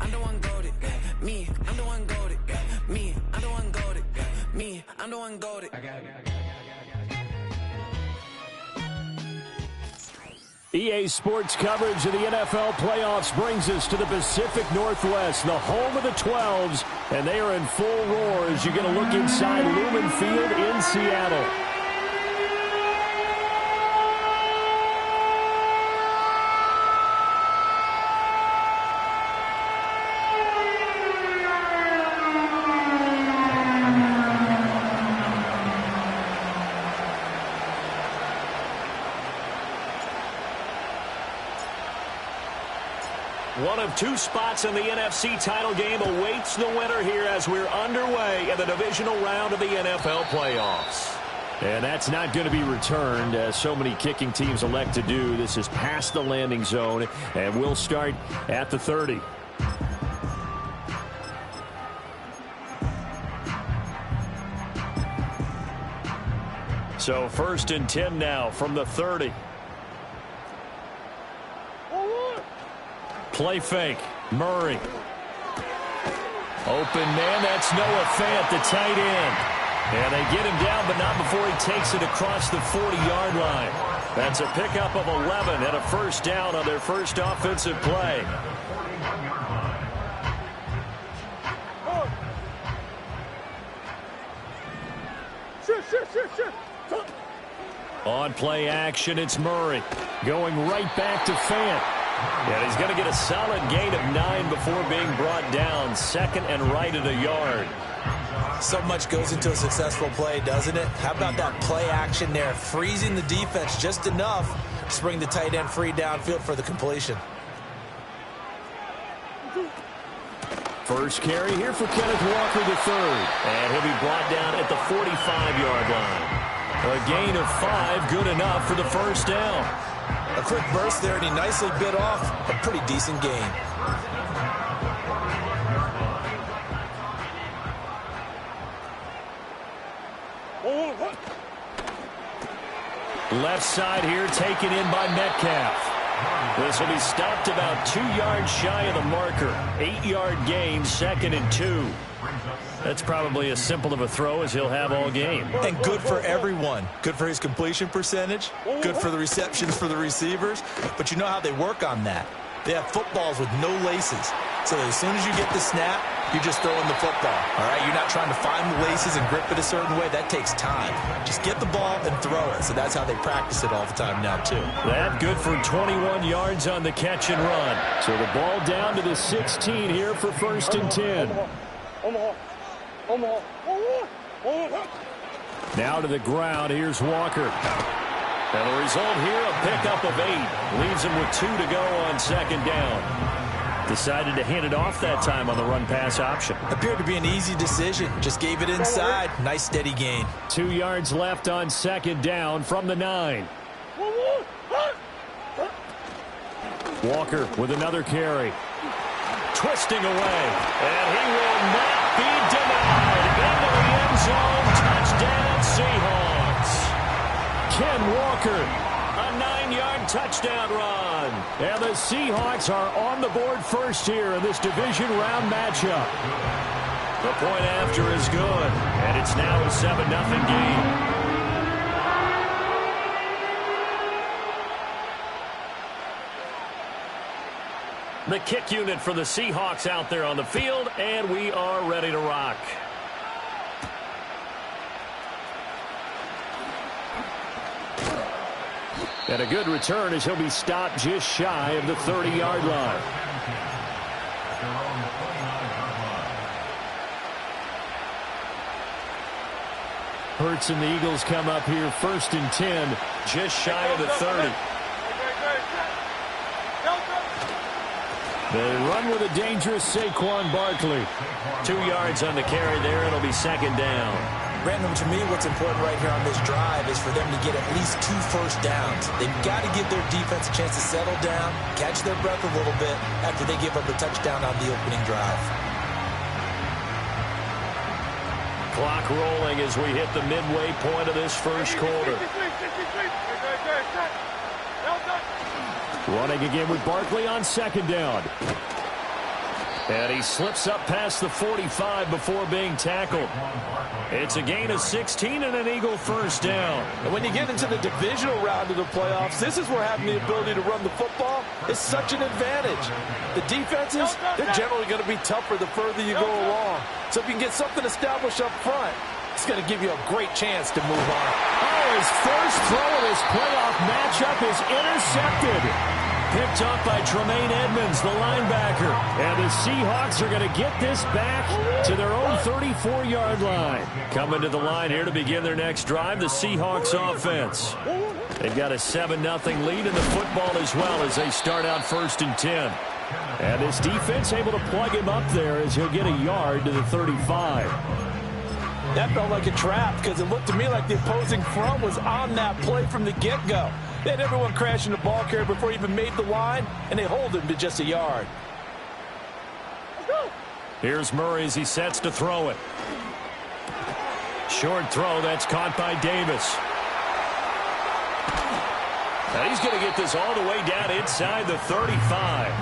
I'm the one goated. Me, I'm the one goated. Me, I'm the one goated. Me, I'm the one goated. EA Sports coverage of the NFL playoffs brings us to the Pacific Northwest, the home of the 12s, and they are in full roar as you get a look inside Lumen Field in Seattle. One of two spots in the NFC title game awaits the winner here as we're underway in the divisional round of the NFL playoffs. And that's not going to be returned, as so many kicking teams elect to do. This is past the landing zone, and we'll start at the 30. So 1st and 10 now from the 30. Play fake. Murray. Open man. That's Noah Fant, the tight end. And they get him down, but not before he takes it across the 40-yard line. That's a pickup of 11 and a first down on their first offensive play. On play action, it's Murray. Going right back to Fant. And he's going to get a solid gain of 9 before being brought down. 2nd and right at a yard. So much goes into a successful play, doesn't it? How about that play action there? Freezing the defense just enough to bring the tight end free downfield for the completion. First carry here for Kenneth Walker III. And he'll be brought down at the 45-yard line. A gain of 5, good enough for the first down. A quick burst there, and he nicely bit off a pretty decent gain. Left side here taken in by Metcalf. This will be stopped about 2 yards shy of the marker. 8-yard gain, 2nd and 2. That's probably as simple of a throw as he'll have all game. And good for everyone. Good for his completion percentage. Good for the receptions for the receivers. But you know how they work on that. They have footballs with no laces. So that as soon as you get the snap, you're just throwing the football. All right? You're not trying to find the laces and grip it a certain way. That takes time. Just get the ball and throw it. So that's how they practice it all the time now, too. That good for 21 yards on the catch and run. So the ball down to the 16 here for 1st and 10. Now to the ground. Here's Walker. And the result here, a pickup of 8. Leaves him with 2 to go on 2nd down. Decided to hand it off that time on the run-pass option. Appeared to be an easy decision. Just gave it inside. Nice steady gain. 2 yards left on 2nd down from the 9. Walker with another carry. Twisting away. And he will not be denied. Into the end zone. Touchdown, Seahawks. Ken Walker, a 9-yard touchdown run. And the Seahawks are on the board first here in this division round matchup. The point after is good. And it's now a 7-0 game. The kick unit for the Seahawks out there on the field, and we are ready to rock. And a good return as he'll be stopped just shy of the 30-yard line. Hurts and the Eagles come up here 1st and 10, just shy of the 30. They run with a dangerous Saquon Barkley. 2 yards on the carry there. It'll be 2nd down. Brandon, to me, what's important right here on this drive is for them to get at least 2 first downs. They've got to give their defense a chance to settle down, catch their breath a little bit after they give up a touchdown on the opening drive. Clock rolling as we hit the midway point of this first quarter. Running again with Barkley on 2nd down. And he slips up past the 45 before being tackled. It's a gain of 16 and an Eagle first down. And when you get into the divisional round of the playoffs, this is where having the ability to run the football is such an advantage. The defenses, they're generally going to be tougher the further you go along. So if you can get something established up front, it's going to give you a great chance to move on. Oh, his first throw of this playoff matchup is intercepted. Picked up by Tremaine Edmonds, the linebacker. And the Seahawks are going to get this back to their own 34-yard line. Coming to the line here to begin their next drive, the Seahawks offense. They've got a 7-0 lead in the football as well as they start out 1st and 10. And this defense able to plug him up there as he'll get a yard to the 35. That felt like a trap because it looked to me like the opposing front was on that play from the get-go. They had everyone crashing the ball carrier before he even made the line, and they hold him to just a yard. Here's Murray as he sets to throw it. Short throw, that's caught by Davis. Now he's going to get this all the way down inside the 35.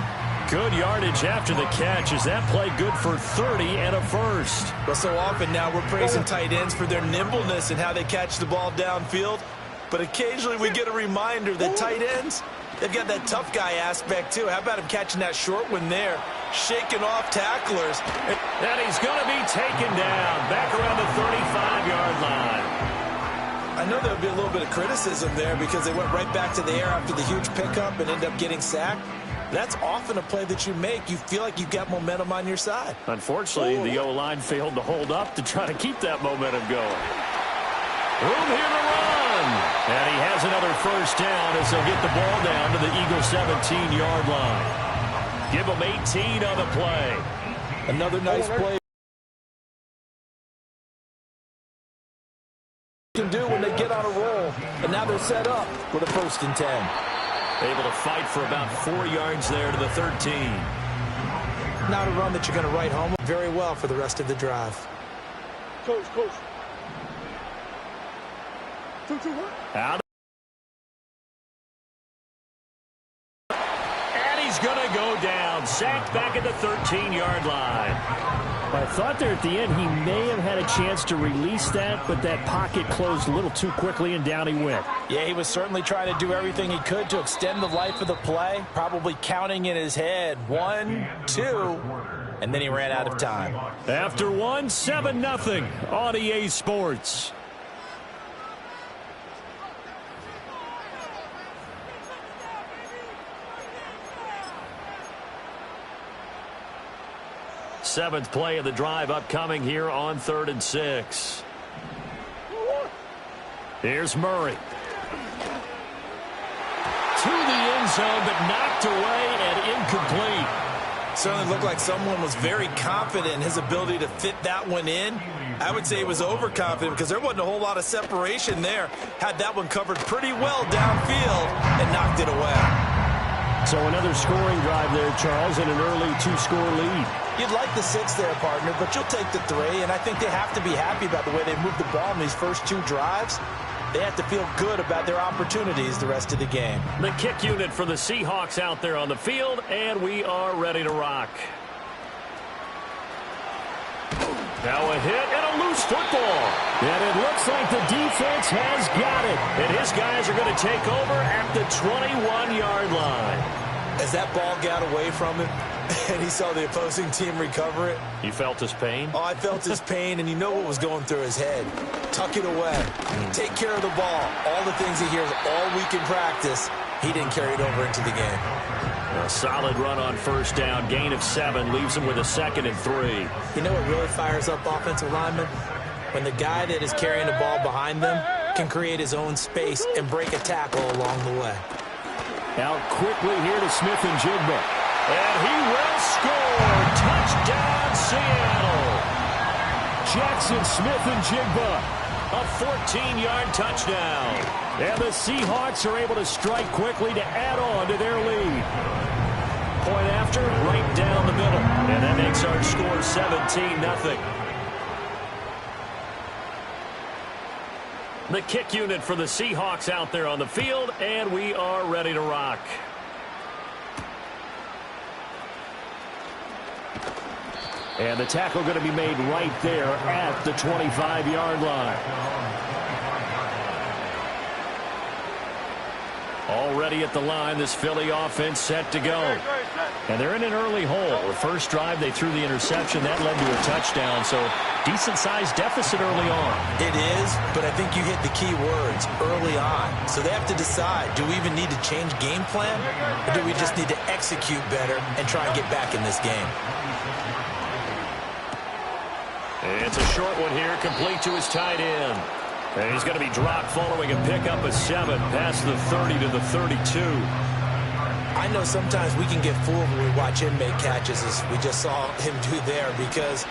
Good yardage after the catch. Is that play good for 30 and a first? Well, so often now we're praising tight ends for their nimbleness and how they catch the ball downfield. But occasionally we get a reminder that tight ends, they've got that tough guy aspect too. How about him catching that short one there, shaking off tacklers. And he's going to be taken down back around the 35-yard line. I know there would be a little bit of criticism there because they went right back to the air after the huge pickup and ended up getting sacked. That's often a play that you make. You feel like you've got momentum on your side. Unfortunately, the O-line failed to hold up to try to keep that momentum going. Room here to run. And he has another first down as they'll get the ball down to the Eagle 17-yard line. Give them 18 on the play. Another nice play. Can do when they get on a roll. And now they're set up with a 1st and 10. Able to fight for about 4 yards there to the 13. Not a run that you're going to write home very well for the rest of the drive. Coach. Out. And he's going to go down. Sacked back at the 13-yard line. I thought there at the end he may have had a chance to release that, but that pocket closed a little too quickly, and down he went. Yeah, he was certainly trying to do everything he could to extend the life of the play, probably counting in his head 1, 2, and then he ran out of time. After 7-0 on EA Sports. Seventh play of the drive upcoming here on 3rd and 6. Here's Murray. To the end zone, but knocked away and incomplete. Certainly looked like someone was very confident in his ability to fit that one in. I would say he was overconfident because there wasn't a whole lot of separation there. Had that one covered pretty well downfield and knocked it away. So another scoring drive there, Charles, and an early 2-score lead. You'd like the 6 there, partner, but you'll take the 3, and I think they have to be happy about the way they moved the ball in these first 2 drives. They have to feel good about their opportunities the rest of the game. The kick unit for the Seahawks out there on the field, and we are ready to rock. Now a hit and a loose football. And it looks like the defense has got it. And his guys are going to take over at the 21-yard line. As that ball got away from him and he saw the opposing team recover it. You felt his pain? Oh, I felt his pain, and you know what was going through his head. Tuck it away. Take care of the ball. All the things he hears all week in practice, he didn't carry it over into the game. A solid run on first down. Gain of 7 leaves him with a 2nd and 3. You know what really fires up offensive linemen? When the guy that is carrying the ball behind them can create his own space and break a tackle along the way. Out quickly here to Smith and Jigba. And he will score. Touchdown, Seattle. Jackson Smith and Jigba. A 14-yard touchdown. And the Seahawks are able to strike quickly to add on to their lead. Point after, right down the middle. And that makes our score 17-0. The kick unit for the Seahawks out there on the field, and we are ready to rock. And the tackle going to be made right there at the 25-yard line. Already at the line, this Philly offense set to go. And they're in an early hole. The first drive, they threw the interception. That led to a touchdown, so decent-sized deficit early on. It is, but I think you hit the key words, early on. So they have to decide, do we even need to change game plan, or do we just need to execute better and try and get back in this game? It's a short one here, complete to his tight end. And he's going to be dropped following a pickup of 7 past the 30 to the 32. I know sometimes we can get fooled when we watch him make catches, as we just saw him do there, because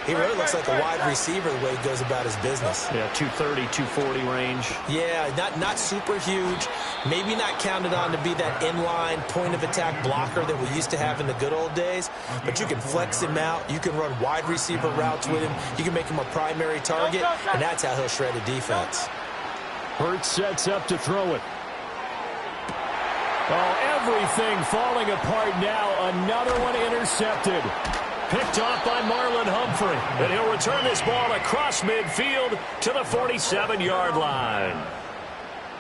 he really looks like a wide receiver the way he goes about his business. Yeah, 230, 240 range. Yeah, not super huge. Maybe not counted on to be that inline point-of-attack blocker that we used to have in the good old days. But you can flex him out. You can run wide receiver routes with him. You can make him a primary target, and that's how he'll shred a defense. Hurts sets up to throw it. Oh, everything falling apart now. Another one intercepted. Picked off by Marlon Humphrey. And he'll return this ball across midfield to the 47-yard line.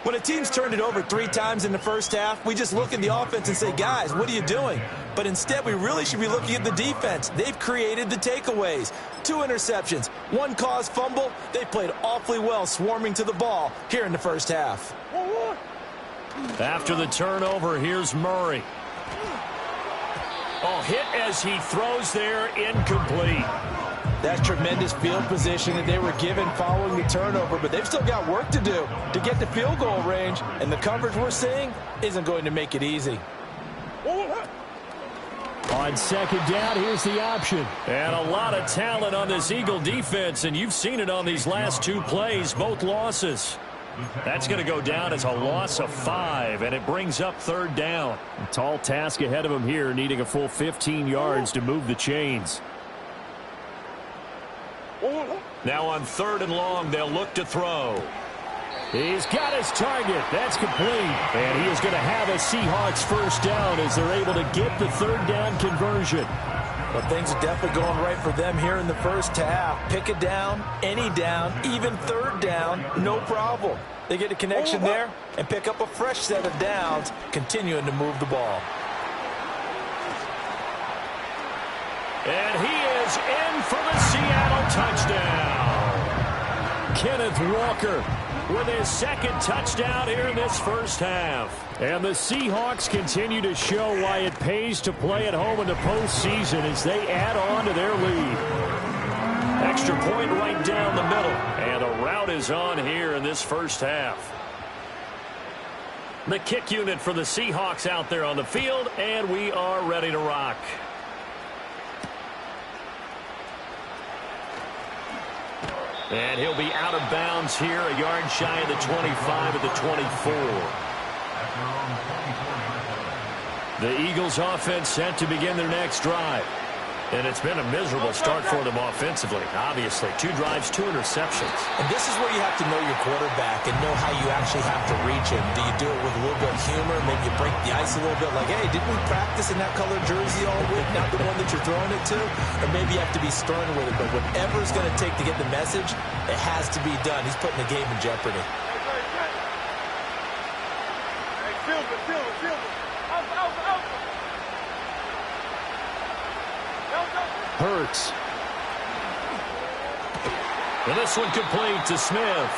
When a team's turned it over 3 times in the first half, we just look at the offense and say, guys, what are you doing? But instead, we really should be looking at the defense. They've created the takeaways. 2 interceptions, 1 caused fumble. They played awfully well swarming to the ball here in the first half. After the turnover, here's Murray. Oh, hit as he throws there, incomplete. That's tremendous field position that they were given following the turnover, but they've still got work to do to get the field goal range, and the coverage we're seeing isn't going to make it easy. On second down, here's the option. And a lot of talent on this Eagle defense, and you've seen it on these last 2 plays, both losses. That's going to go down as a loss of 5, and it brings up 3rd down. A tall task ahead of him here, needing a full 15 yards to move the chains. Now on 3rd and long, they'll look to throw. He's got his target. That's complete. And he is going to have a Seahawks first down as they're able to get the 3rd down conversion. Well, things are definitely going right for them here in the first half. Pick a down, any down, even 3rd down, no problem. They get a connection there and pick up a fresh set of downs, continuing to move the ball. And he is in for the Seattle touchdown. Kenneth Walker with his 2nd touchdown here in this first half. And the Seahawks continue to show why it pays to play at home in the postseason as they add on to their lead. Extra point right down the middle. And a rout is on here in this first half. The kick unit for the Seahawks out there on the field, and we are ready to rock. And he'll be out of bounds here, a yard shy of the 25 at the 24. The Eagles offense set to begin their next drive. And it's been a miserable start for them offensively, obviously. 2 drives, 2 interceptions. And this is where you have to know your quarterback and know how you actually have to reach him. Do you do it with a little bit of humor? Maybe you break the ice a little bit like, hey, didn't we practice in that color jersey all week, not the one that you're throwing it to? Or maybe you have to be stern with it. But whatever it's going to take to get the message, it has to be done. He's putting the game in jeopardy. Hey, field it. Out. Hurts. And this one complete to Smith.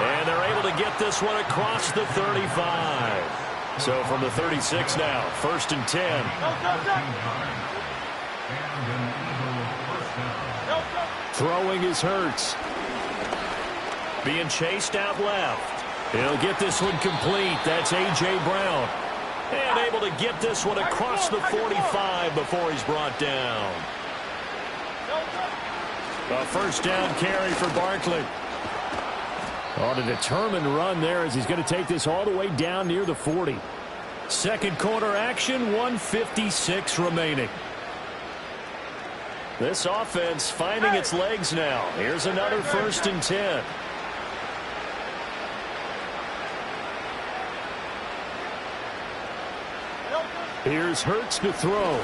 And they're able to get this one across the 35. So from the 36 now, 1st and 10. Throwing is Hurts. Being chased out left. He'll get this one complete. That's A.J. Brown. And able to get this one across the 45 before he's brought down. A first down carry for Barkley. On a determined run there as he's going to take this all the way down near the 40. Second quarter action, 1:56 remaining. This offense finding its legs now. Here's another 1st and 10. Here's Hurts to throw.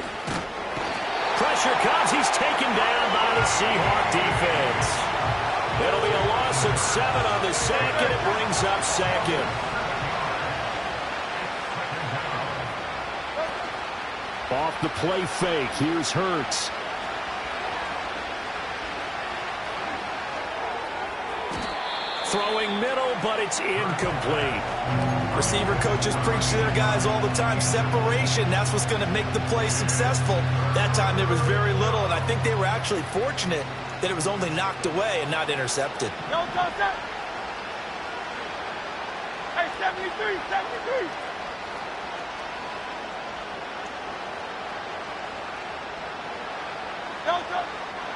Pressure pressure comes. He's taken down by the Seahawk defense. It'll be a loss of 7 on the sack, and it brings up second. Off the play fake, here's Hurts. Throwing middle, but it's incomplete. Receiver coaches preach to their guys all the time. Separation, that's what's going to make the play successful. That time there was very little, and I think they were actually fortunate that it was only knocked away and not intercepted. Yo, hey, 73, 73.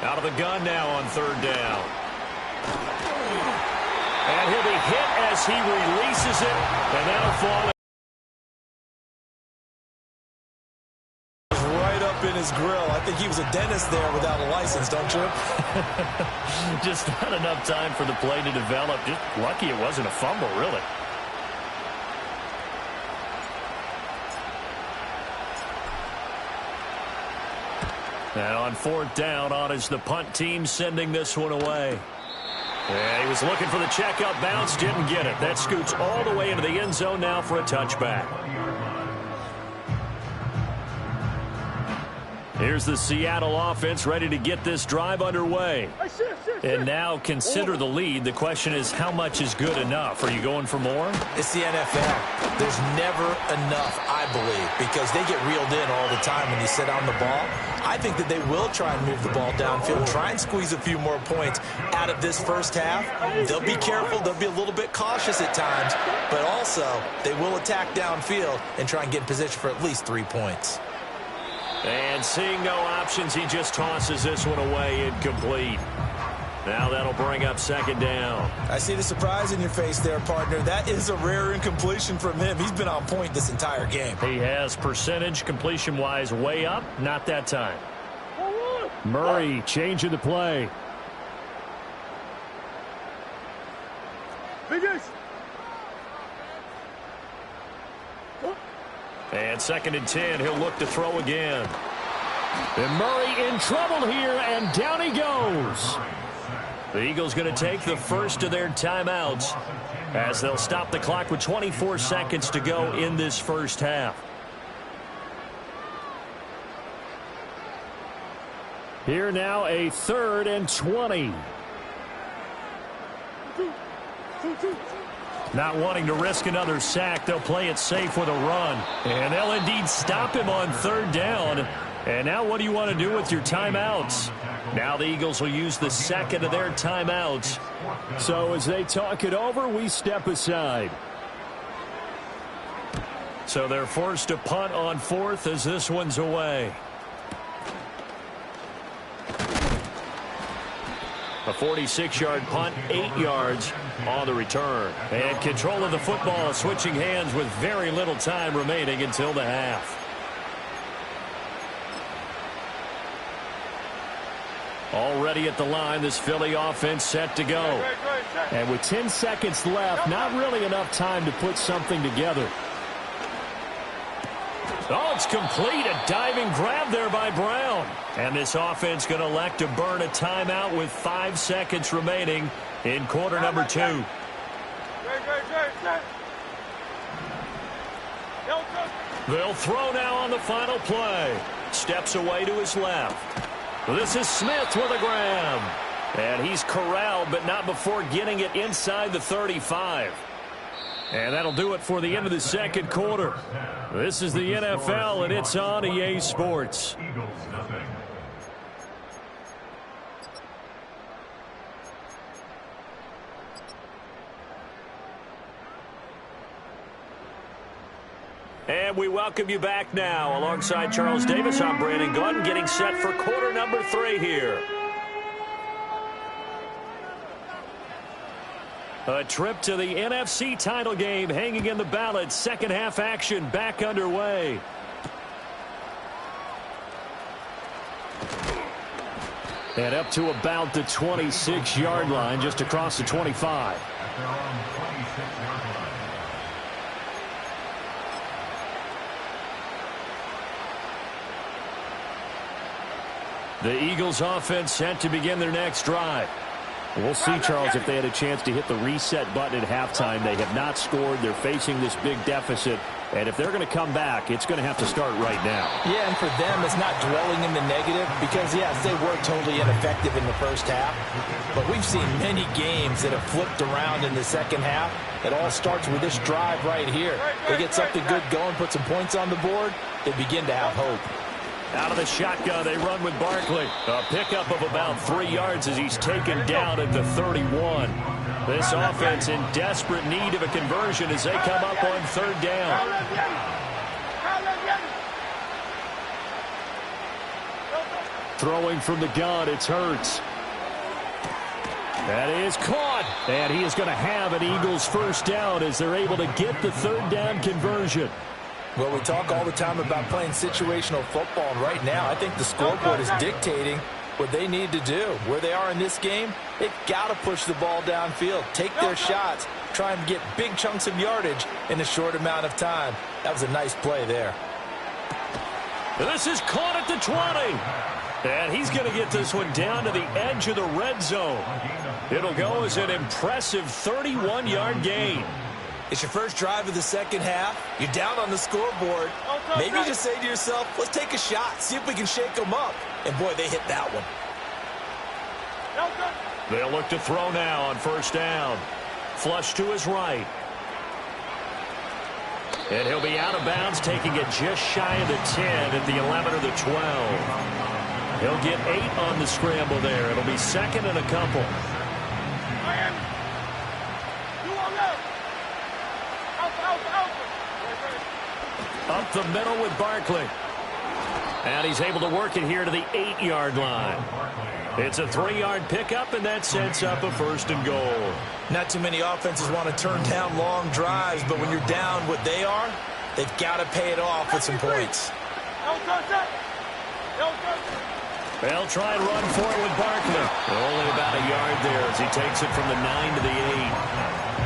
Out of the gun now on third down. And he'll be hit as he releases it, and that'll fall right up in his grill. I think he was a dentist there without a license, don't you? just not enough time for the play to develop. Just lucky it wasn't a fumble, really. And on fourth down, on is the punt team sending this one away. Yeah, he was looking for the check-up bounce, didn't get it. That scoots all the way into the end zone now for a touchback. Here's the Seattle offense ready to get this drive underway. And now consider the lead. The question is, how much is good enough? Are you going for more? It's the NFL. There's never enough, I believe, because they get reeled in all the time when you sit on the ball. I think that they will try and move the ball downfield, try and squeeze a few more points out of this first half. They'll be careful. They'll be a little bit cautious at times, but also they will attack downfield and try and get in position for at least 3 points. And seeing no options, he just tosses this one away, incomplete. Now that'll bring up second down. I see the surprise in your face there, partner. That is a rare incompletion from him. He's been on point this entire game. He has percentage completion-wise way up. Not that time. Murray changing the play. And second and 10, he'll look to throw again. And Murray in trouble here, and down he goes. The Eagles going to take the first of their timeouts as they'll stop the clock with 24 seconds to go in this first half. Here now, a 3rd and 20. Not wanting to risk another sack, they'll play it safe with a run. And they'll indeed stop him on third down. And now what do you want to do with your timeouts? Now the Eagles will use the second of their timeouts. So as they talk it over, we step aside. So they're forced to punt on fourth as this one's away. A 46-yard punt, 8 yards on the return. And control of the football switching hands with very little time remaining until the half. Already at the line, this Philly offense set to go. And with 10 seconds left, not really enough time to put something together. Oh, it's complete. A diving grab there by Brown. And this offense going to elect to burn a timeout with 5 seconds remaining in quarter number 2. They'll throw now on the final play. Steps away to his left. This is Smith with a grab. And he's corralled, but not before getting it inside the 35. And that'll do it for the end of the second quarter. This is the NFL, and it's on EA Sports. And we welcome you back now. Alongside Charles Davis, I'm Brandon Gordon, getting set for quarter number 3 here. A trip to the NFC title game hanging in the balance. Second half action back underway. And up to about the 26-yard line, just across the 25. The Eagles offense set to begin their next drive. We'll see, Charles, if they had a chance to hit the reset button at halftime. They have not scored. They're facing this big deficit. And if they're going to come back, it's going to have to start right now. Yeah, and for them, it's not dwelling in the negative because, yes, they were totally ineffective in the first half. But we've seen many games that have flipped around in the second half. It all starts with this drive right here. They get something good going, put some points on the board, they begin to have hope. Out of the shotgun, they run with Barkley. A pickup of about 3 yards as he's taken down at the 31. This offense in desperate need of a conversion as they come up on third down. Throwing from the gun, it's Hurts. That is caught. And he is going to have an Eagles first down as they're able to get the third down conversion. Well, we talk all the time about playing situational football, and right now I think the scoreboard is dictating what they need to do. Where they are in this game, they've got to push the ball downfield, take their shots, try and get big chunks of yardage in a short amount of time. That was a nice play there. This is caught at the 20. And he's going to get this one down to the edge of the red zone. It'll go as an impressive 31-yard gain. It's your first drive of the second half. You're down on the scoreboard. Maybe you just say to yourself, let's take a shot, see if we can shake them up. And, boy, they hit that one. They'll look to throw now on first down. Flush to his right. And he'll be out of bounds, taking it just shy of the 10 at the 11 or the 12. He'll get 8 on the scramble there. It'll be second and a couple. Up the middle with Barkley. And he's able to work it here to the 8-yard line. It's a 3-yard pickup, and that sets up a first and goal. Not too many offenses want to turn down long drives, but when you're down what they are, they've got to pay it off with some points. They'll try and run for it with Barkley. Only about a yard there as he takes it from the 9 to the 8.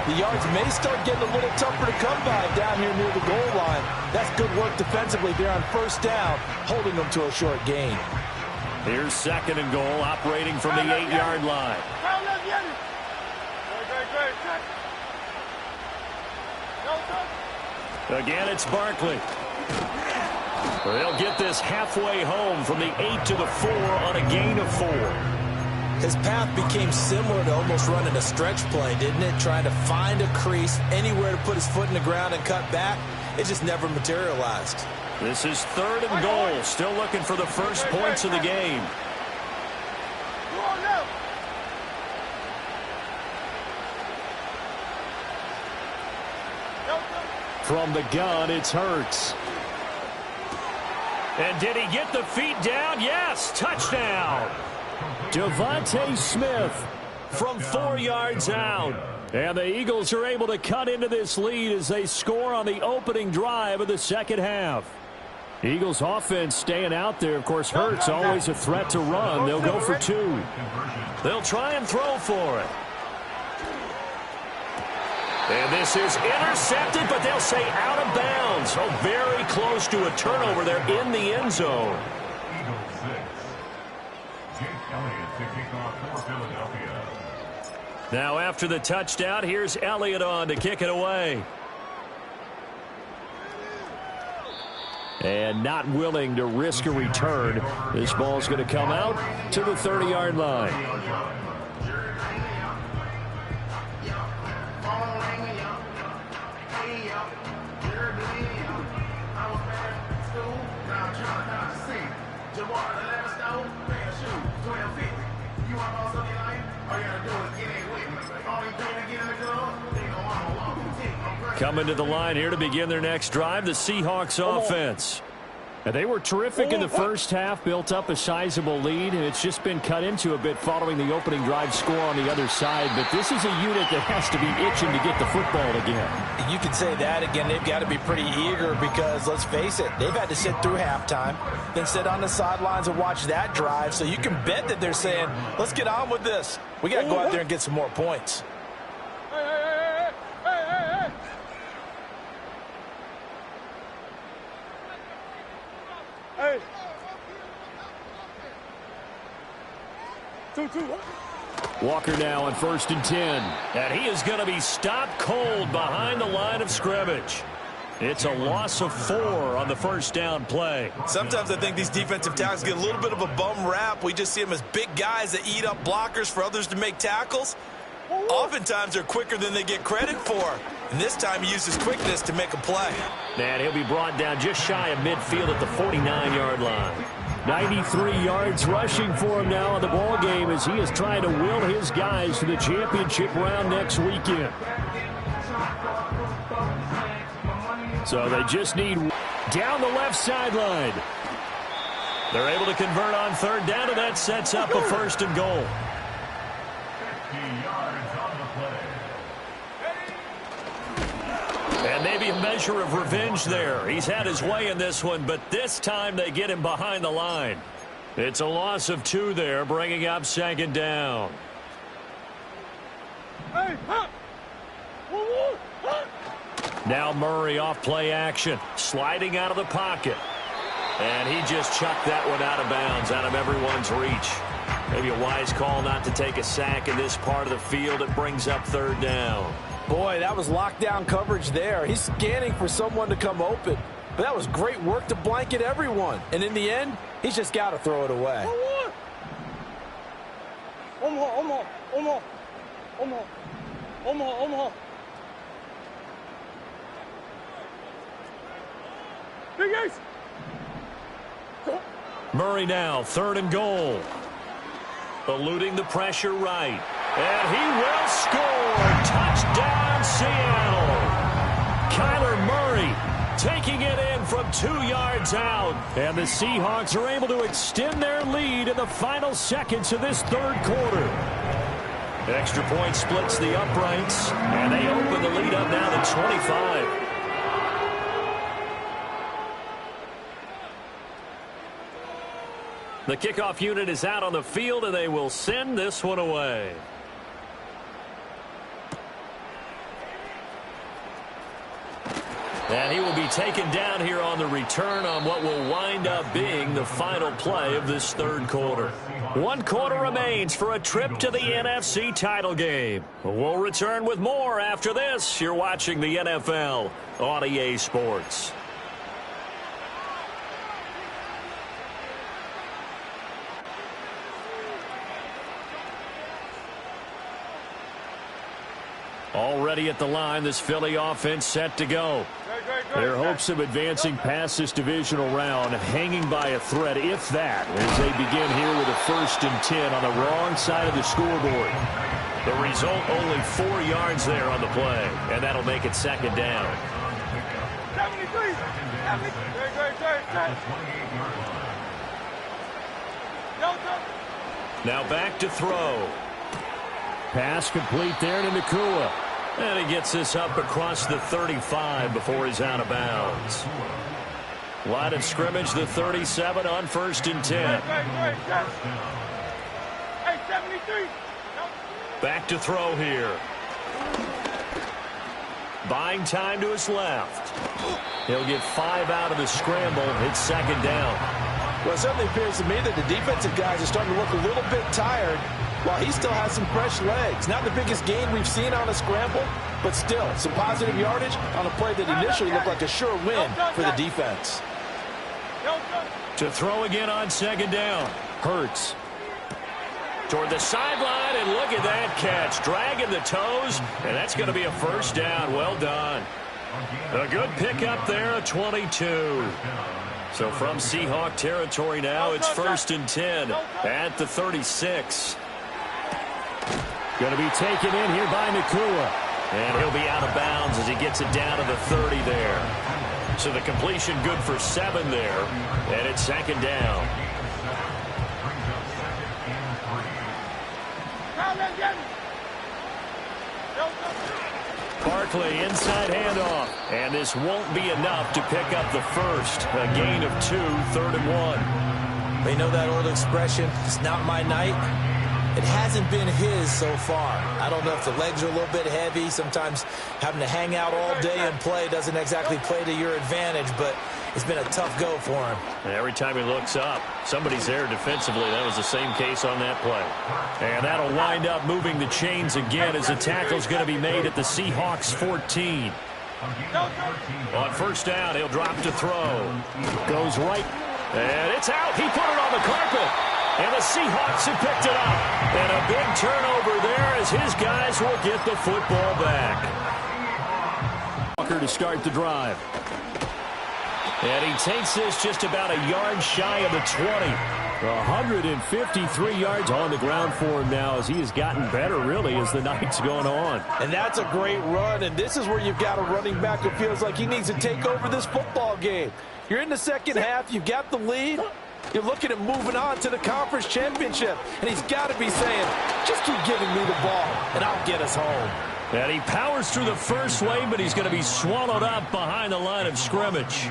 The yards may start getting a little tougher to come by down here near the goal line. That's good work defensively there on first down, holding them to a short gain. Here's second and goal, operating from the 8-yard line. Again, it's Barkley. They'll get this halfway home from the 8 to the 4 on a gain of 4. His path became similar to almost running a stretch play, didn't it? Trying to find a crease, anywhere to put his foot in the ground and cut back. It just never materialized. This is third and goal. Still looking for the first points of the game. From the gun, it's Hurts. And did he get the feet down? Yes, touchdown. Devontae Smith from 4 yards out. And the Eagles are able to cut into this lead as they score on the opening drive of the second half. Eagles offense staying out there. Of course, Hurts always a threat to run. They'll go for 2. They'll try and throw for it. And this is intercepted, but they'll say out of bounds. Oh, very close to a turnover there in the end zone. Now after the touchdown, here's Elliott on to kick it away. And not willing to risk a return. This ball's going to come out to the 30-yard line. Coming to the line here to begin their next drive, the Seahawks offense. And they were terrific in the first half, built up a sizable lead, and it's just been cut into a bit following the opening drive score on the other side. But this is a unit that has to be itching to get the football again. You could say that again. They've got to be pretty eager because, let's face it, they've had to sit through halftime, then sit on the sidelines and watch that drive. So you can bet that they're saying, let's get on with this. We got to go out there and get some more points. Walker now on 1st and 10. And he is going to be stopped cold behind the line of scrimmage. It's a loss of 4 on the first down play. Sometimes I think these defensive tackles get a little bit of a bum rap. We just see them as big guys that eat up blockers for others to make tackles. Oftentimes they're quicker than they get credit for. And this time he uses quickness to make a play. And he'll be brought down just shy of midfield at the 49-yard line. 93 yards rushing for him now in the ball game as he is trying to will his guys to the championship round next weekend. So they just need down the left sideline. They're able to convert on 3rd down, and that sets up a 1st and goal. And maybe a measure of revenge there. He's had his way in this one, but this time they get him behind the line. It's a loss of 2 there, bringing up 2nd down. Now Murray off play action, sliding out of the pocket. And he just chucked that one out of bounds, out of everyone's reach. Maybe a wise call not to take a sack in this part of the field. It brings up 3rd down. Boy, that was lockdown coverage there. He's scanning for someone to come open. But that was great work to blanket everyone. And in the end, he's just got to throw it away. Murray now, 3rd and goal. Eluding the pressure right. And he will score. Touchdown, Seattle. Kyler Murray taking it in from 2 yards out. And the Seahawks are able to extend their lead in the final seconds of this 3rd quarter. Extra point splits the uprights. And they open the lead up now to 25. The kickoff unit is out on the field, and they will send this one away. And he will be taken down here on the return on what will wind up being the final play of this 3rd quarter. 1 quarter remains for a trip to the NFC title game. We'll return with more after this. You're watching the NFL on EA Sports. Already at the line, this Philly offense set to go. Their hopes of advancing past this divisional round hanging by a thread, if that, as they begin here with a 1st and 10 on the wrong side of the scoreboard. The result, only 4 yards there on the play, and that'll make it 2nd down. 73. Now back to throw. Pass complete there to Nakua. And he gets this up across the 35 before he's out of bounds. Line of scrimmage, the 37 on 1st and 10. Back to throw here. Buying time to his left. He'll get 5 out of the scramble. It's 2nd down. Well, it certainly appears to me that the defensive guys are starting to look a little bit tired, while he still has some fresh legs. Not the biggest gain we've seen on a scramble, but still some positive yardage on a play that initially looked like a sure win for the defense. To throw again on 2nd down. Hurts. Toward the sideline, and look at that catch. Dragging the toes, and that's going to be a 1st down. Well done. A good pickup there, a 22. So from Seahawk territory now, it's 1st and 10 at the 36. Going to be taken in here by Nakua. And he'll be out of bounds as he gets it down to the 30 there. So the completion good for 7 there. And it's 2nd down. Barkley inside handoff. And this won't be enough to pick up the 1st. A gain of 2, 3rd and 1. They know that old expression, it's not my night. It hasn't been his so far. I don't know if the legs are a little bit heavy. Sometimes having to hang out all day and play doesn't exactly play to your advantage, but It's been a tough go for him. And every time he looks up, somebody's there defensively. That was the same case on that play. And that'll wind up moving the chains again as the tackle's going to be made at the Seahawks 14. On first down, he'll drop to throw. Goes right, and it's out. He put it on the carpet. And the Seahawks have picked it up. And a big turnover there as his guys will get the football back. Walker to start the drive. And he takes this just about a yard shy of the 20. 153 yards on the ground for him now as he has gotten better, really, as the night's gone on. And that's a great run, and this is where you've got a running back who feels like he needs to take over this football game. You're in the second half. You've got the lead. You're looking at moving on to the conference championship, and he's got to be saying, just keep giving me the ball, and I'll get us home. And he powers through the first wave, but he's going to be swallowed up behind the line of scrimmage.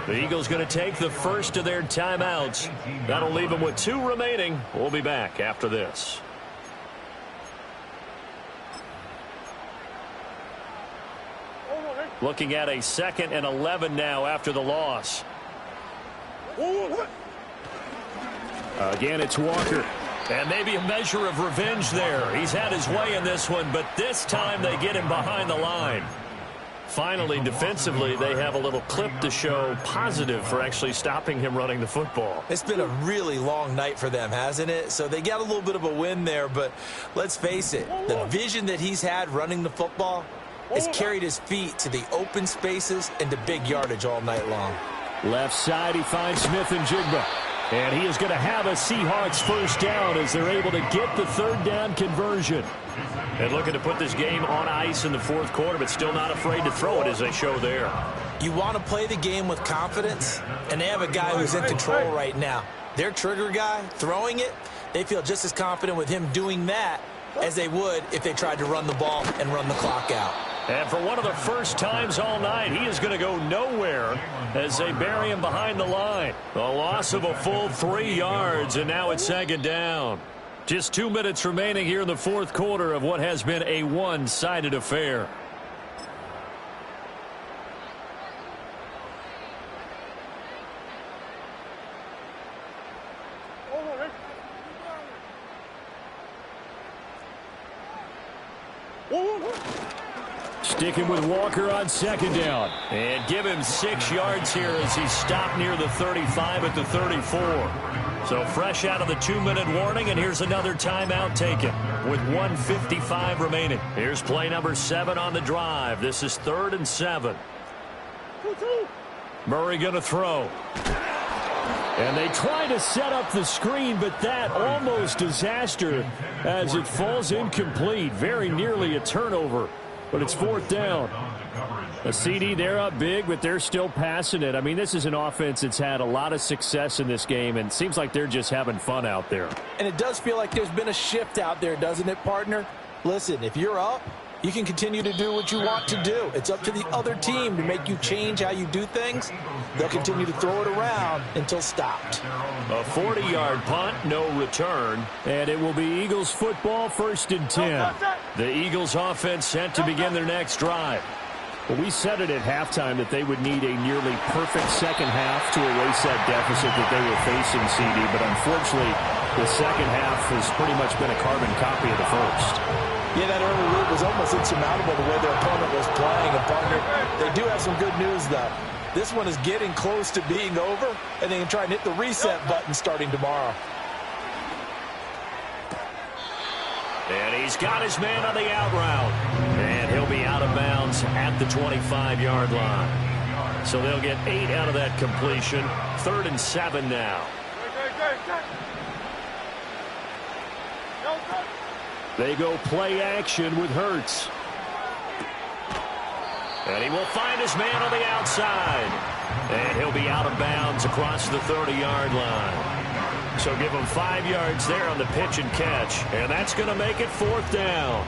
The Eagles going to take the first of their timeouts. That'll leave them with 2 remaining. We'll be back after this. Looking at a 2nd and 11 now after the loss. Again, it's Walker. And maybe a measure of revenge there. He's had his way in this one, but this time they get him behind the line. Finally, defensively, they have a little clip to show positive for actually stopping him running the football. It's been a really long night for them, hasn't it? So they got a little bit of a win there, but let's face it, the vision that he's had running the football has carried his feet to the open spaces and to big yardage all night long. Left side, he finds Smith and Jigba. And he is going to have a Seahawks first down as they're able to get the 3rd down conversion. And looking to put this game on ice in the 4th quarter, but still not afraid to throw it as they show there. You want to play the game with confidence, and they have a guy who's in control right now. Their trigger guy, throwing it, they feel just as confident with him doing that as they would if they tried to run the ball and run the clock out. And for one of the first times all night, he is going to go nowhere as they bury him behind the line. A loss of a full 3 yards, and now it's 2nd down. Just 2 minutes remaining here in the 4th quarter of what has been a one-sided affair. Sticking with Walker on 2nd down. And give him 6 yards here as he stopped near the 35 at the 34. So fresh out of the 2-minute warning, and here's another timeout taken with 1:55 remaining. Here's play number 7 on the drive. This is 3rd and 7. Murray going to throw. And they try to set up the screen, but that almost disaster as it falls incomplete. Very nearly a turnover. But it's 4th down. A CD, they're up big, but they're still passing it. I mean, this is an offense that's had a lot of success in this game, and it seems like they're just having fun out there. And it does feel like there's been a shift out there, doesn't it, partner? Listen, if you're up, you can continue to do what you want to do. It's up to the other team to make you change how you do things. They'll continue to throw it around until stopped. A 40-yard punt, no return, and it will be Eagles football, 1st and 10. The Eagles offense set to begin their next drive. Well, we said it at halftime that they would need a nearly perfect second half to erase that deficit that they were facing, CD, but unfortunately, the second half has pretty much been a carbon copy of the first. Yeah, that early lead was almost insurmountable the way their opponent was playing. And partner, they do have some good news, though. This one is getting close to being over, and they can try and hit the reset button starting tomorrow. And he's got his man on the out route. And he'll be out of bounds at the 25-yard line. So they'll get 8 out of that completion. 3rd and 7 now. They go play action with Hurts. And he will find his man on the outside. And he'll be out of bounds across the 30-yard line. So give him 5 yards there on the pitch and catch. And that's going to make it 4th down.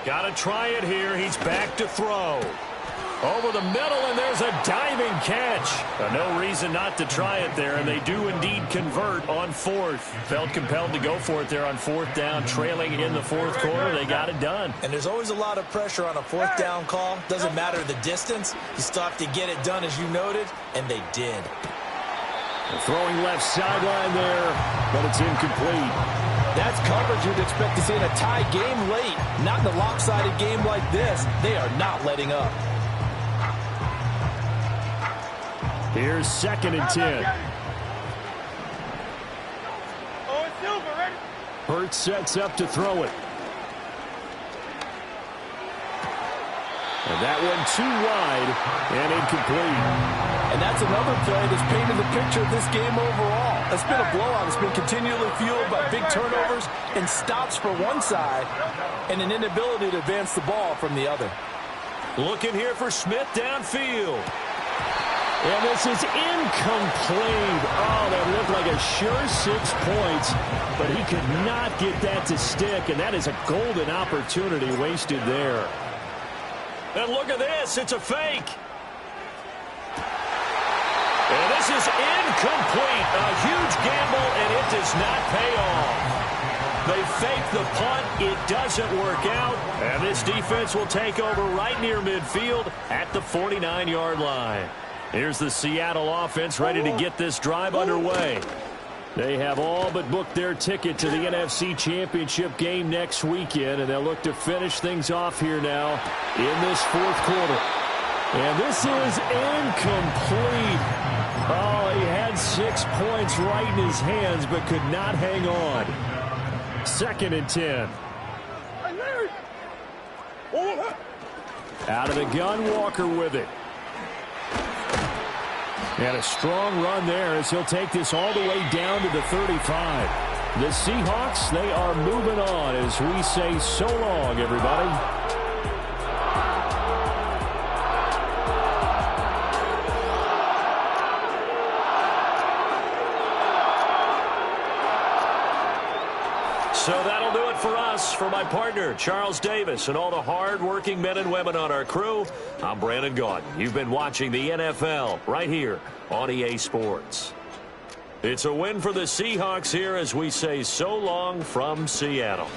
Got to try it here. He's back to throw. Over the middle, and there's a diving catch. No reason not to try it there, and they do indeed convert on fourth. Felt compelled to go for it there on fourth down, trailing in the fourth quarter. They got it done. And there's always a lot of pressure on a fourth down call. Doesn't matter the distance. You still have to get it done, as you noted, and they did. Throwing left sideline there, but it's incomplete. That's coverage you'd expect to see in a tie game late. Not in a lopsided game like this. They are not letting up. Here's 2nd and 10. Oh, it's Silver, ready? Hurts sets up to throw it. And that one too wide and incomplete. And that's another play that's painted the picture of this game overall. It's been a blowout. It's been continually fueled by big turnovers and stops for one side and an inability to advance the ball from the other. Looking here for Smith downfield. And this is incomplete. Oh, that looked like a sure 6 points, but he could not get that to stick, and that is a golden opportunity wasted there. And look at this. It's a fake. And this is incomplete. A huge gamble, and it does not pay off. They fake the punt. It doesn't work out. And this defense will take over right near midfield at the 49-yard line. Here's the Seattle offense ready to get this drive underway. They have all but booked their ticket to the NFC Championship game next weekend, and they'll look to finish things off here now in this fourth quarter. And this is incomplete. Oh, he had 6 points right in his hands, but could not hang on. 2nd and 10. Out of the gun, Walker with it. And a strong run there as he'll take this all the way down to the 35. The Seahawks, they are moving on as we say so long, everybody. So that'll do it for us. For my partner, Charles Davis, and all the hard-working men and women on our crew, I'm Brandon Gaudin. You've been watching the NFL right here on EA Sports. It's a win for the Seahawks here as we say so long from Seattle.